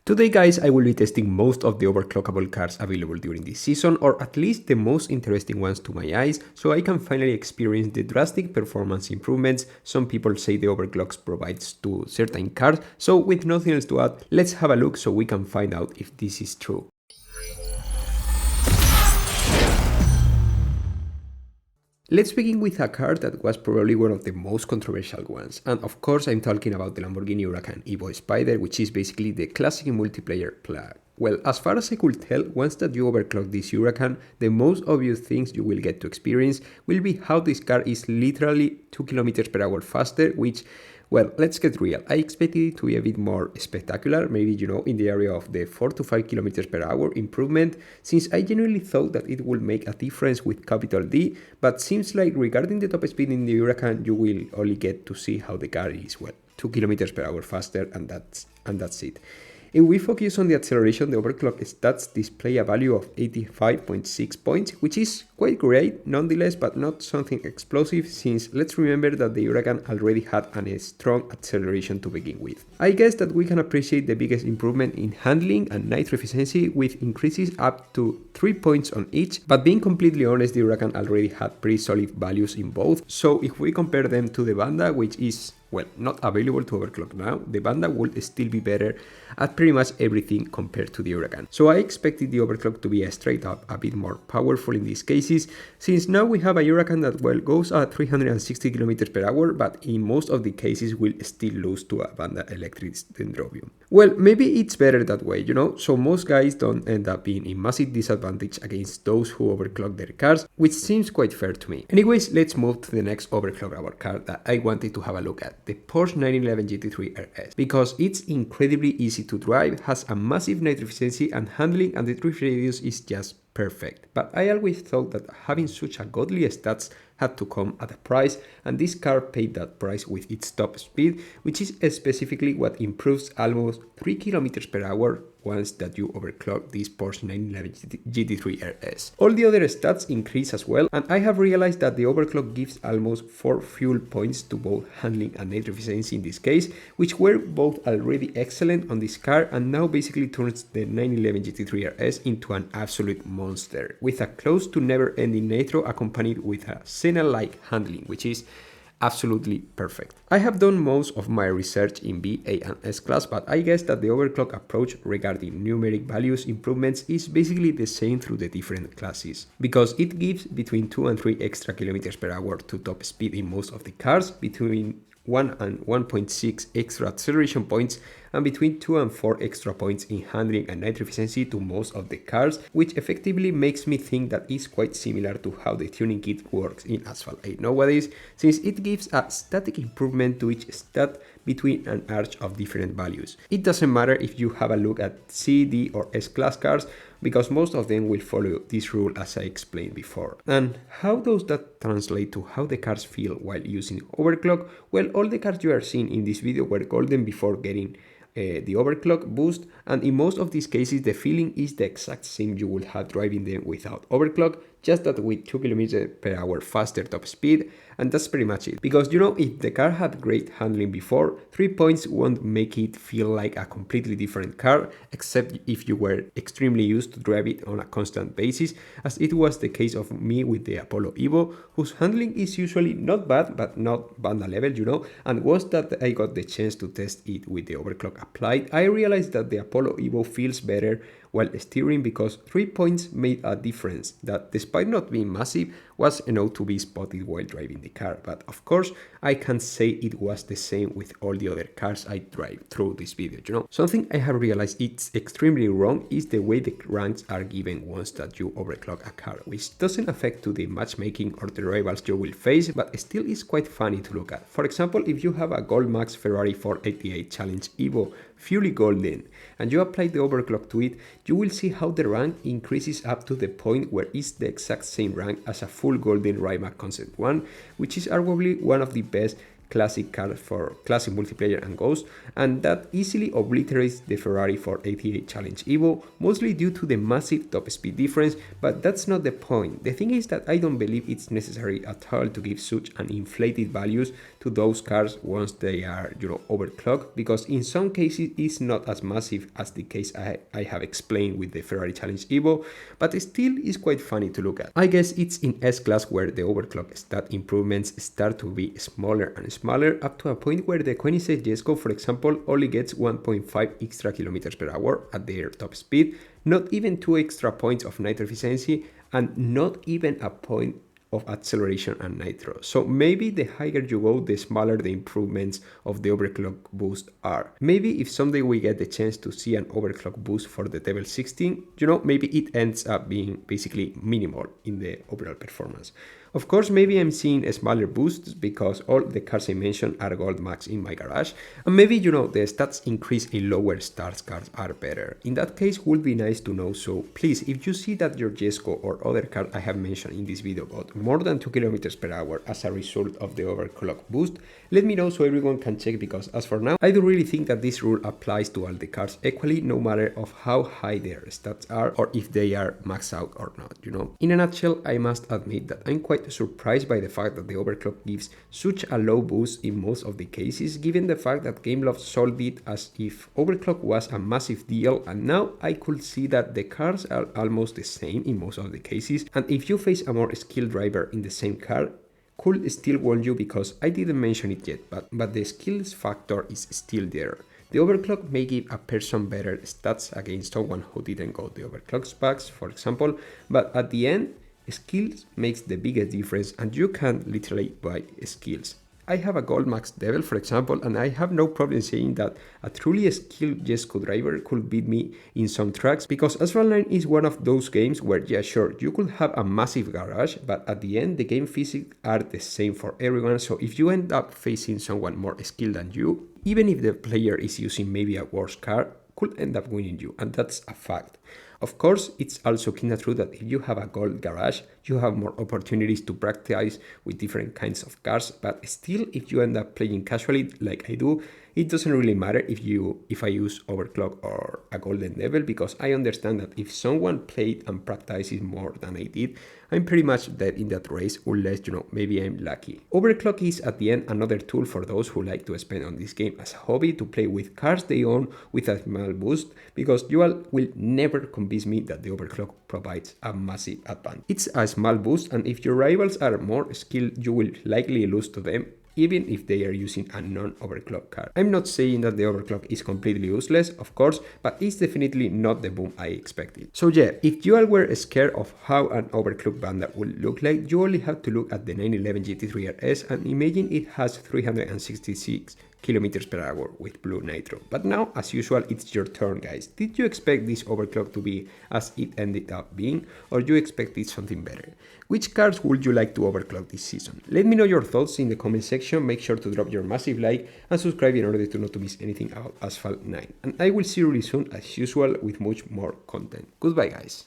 Today guys, I will be testing most of the overclockable cars available during this season, or at least the most interesting ones to my eyes, so I can finally experience the drastic performance improvements some people say the overclocks provides to certain cars. So with nothing else to add, let's have a look so we can find out if this is true. Let's begin with a car that was probably one of the most controversial ones, and of course I'm talking about the Lamborghini Huracan Evo Spider, which is basically the classic multiplayer plug. Well, as far as I could tell, once that you overclock this Huracan, the most obvious things you will get to experience will be how this car is literally 2 km per hour faster, which, well, let's get real. I expected it to be a bit more spectacular, maybe, in the area of the 4 to 5 km per hour improvement, since I genuinely thought that it would make a difference with capital D, but seems like regarding the top speed in the Huracan, you will only get to see how the car is, well, 2 km per hour faster, and that's it. If we focus on the acceleration, the overclock stats display a value of 85.6 points, which is quite great nonetheless, but not something explosive, since let's remember that the Huracan already had a strong acceleration to begin with. I guess that we can appreciate the biggest improvement in handling and nitro efficiency with increases up to 3 points on each, but being completely honest, the Huracan already had pretty solid values in both, so if we compare them to the Banda, which is, well, not available to overclock now, the Banda would still be better at pretty much everything compared to the Huracan. So I expected the overclock to be straight up a bit more powerful in these cases, since now we have a Huracan that, well, goes at 360 km per hour, but in most of the cases will still lose to a Banda electric Dendrobium. Well, maybe it's better that way, so most guys don't end up being in massive disadvantage against those who overclock their cars, which seems quite fair to me. Anyways, let's move to the next overclockable car that I wanted to have a look at, the Porsche 911 GT3 RS, because it's incredibly easy to drive, has a massive nitro efficiency and handling, and the drift radius is just perfect. But I always thought that having such a godly stats had to come at a price, and this car paid that price with its top speed, which is specifically what improves almost 3 km per hour once that you overclock this Porsche 911 GT3 RS. All the other stats increase as well, and I have realized that the overclock gives almost 4 fuel points to both handling and nitro efficiency in this case, which were both already excellent on this car, and now basically turns the 911 GT3 RS into an absolute monster, with a close to never-ending nitro accompanied with a Senna-like handling, which is absolutely perfect. I have done most of my research in B, A and S class, but I guess that the overclock approach regarding numeric values improvements is basically the same through the different classes, because it gives between 2 and 3 extra kilometers per hour to top speed in most of the cars, between 1 and 1.6 extra acceleration points, and between 2 and 4 extra points in handling and nitro efficiency to most of the cars, which effectively makes me think that it's quite similar to how the tuning kit works in Asphalt 8 nowadays, since it gives a static improvement to each stat between an arch of different values. It doesn't matter if you have a look at C, D or S class cars, because most of them will follow this rule as I explained before. And how does that translate to how the cars feel while using overclock? Well, all the cars you are seeing in this video were golden before getting the overclock boost, and in most of these cases the feeling is the exact same you would have driving them without overclock, just that with 2 km per hour faster top speed, and that's pretty much it. Because if the car had great handling before, 3 points won't make it feel like a completely different car, except if you were extremely used to drive it on a constant basis, as it was the case of me with the Apollo Evo, whose handling is usually not bad, but not Banda level, and once that I got the chance to test it with the overclock applied, I realized that the Apollo Evo feels better while steering, because 3 points made a difference that, despite not being massive, was enough to be spotted while driving the car. But of course, I can't say it was the same with all the other cars I drive through this video, Something I have realized it's extremely wrong is the way the ranks are given once that you overclock a car, which doesn't affect to the matchmaking or the rivals you will face, but still is quite funny to look at. For example, if you have a Gold Max Ferrari 488 Challenge Evo fully golden, and you apply the overclock to it, you will see how the rank increases up to the point where it's the exact same rank as a full golden Rimac Concept 1, which is arguably one of the best classic cars for classic multiplayer and Ghost, and that easily obliterates the Ferrari 488 Challenge Evo, mostly due to the massive top speed difference, but that's not the point. The thing is that I don't believe it's necessary at all to give such an inflated values to those cars once they are, overclocked, because in some cases it's not as massive as the case I have explained with the Ferrari Challenge Evo, but still is quite funny to look at. I guess it's in S-Class where the overclock stat improvements start to be smaller and smaller, up to a point where the Koenigsegg Jesko, for example, only gets 1.5 extra kilometers per hour at their top speed, not even 2 extra points of nitro efficiency, and not even a point of acceleration and nitro. So maybe the higher you go, the smaller the improvements of the overclock boost are. Maybe if someday we get the chance to see an overclock boost for the Table 16, maybe it ends up being basically minimal in the overall performance. Of course, maybe I'm seeing smaller boosts because all the cars I mentioned are gold max in my garage, and maybe the stats increase in lower stars cars are better. In that case, would be nice to know. So please, if you see that your Jesko or other car I have mentioned in this video got more than 2 kilometers per hour as a result of the overclock boost, let me know so everyone can check, because as for now, I do really think that this rule applies to all the cars equally, no matter of how high their stats are or if they are maxed out or not, In a nutshell, I must admit that I'm quite surprised by the fact that the overclock gives such a low boost in most of the cases, given the fact that Gameloft sold it as if overclock was a massive deal, and now I could see that the cars are almost the same in most of the cases, and if you face a more skilled driver in the same car, could still won you, because I didn't mention it yet, but the skills factor is still there. The overclock may give a person better stats against someone who didn't go the overclock specs, for example, but at the end, skills makes the biggest difference, and you can literally buy skills. I have a gold max Devil, for example, and I have no problem saying that a truly skilled Jesko driver could beat me in some tracks, because Asphalt 9 is one of those games where, yeah, sure, you could have a massive garage, but at the end the game physics are the same for everyone, so if you end up facing someone more skilled than you, even if the player is using maybe a worse car, could end up winning you, and that's a fact. Of course, it's also kinda true that if you have a gold garage, you have more opportunities to practice with different kinds of cars, but still, if you end up playing casually like I do, it doesn't really matter if I use overclock or a golden devil, because I understand that if someone played and practices more than I did, I'm pretty much dead in that race, unless, maybe I'm lucky. Overclock is at the end another tool for those who like to spend on this game as a hobby to play with cars they own with a small boost, because you all will never convince me that the overclock provides a massive advantage. It's a small boost, and if your rivals are more skilled, you will likely lose to them, even if they are using a non-overclock car. I'm not saying that the overclock is completely useless, of course, but it's definitely not the boom I expected. So yeah, if you all were scared of how an overclock Banda would look like, you only have to look at the 911 GT3 RS and imagine it has 366 kilometers per hour with blue nitro. But now, as usual, it's your turn, guys. Did you expect this overclock to be as it ended up being, or you expected something better? Which cars would you like to overclock this season? Let me know your thoughts in the comment section. Make sure to drop your massive like and subscribe in order to not to miss anything about Asphalt 9. And I will see you really soon, as usual, with much more content. Goodbye, guys.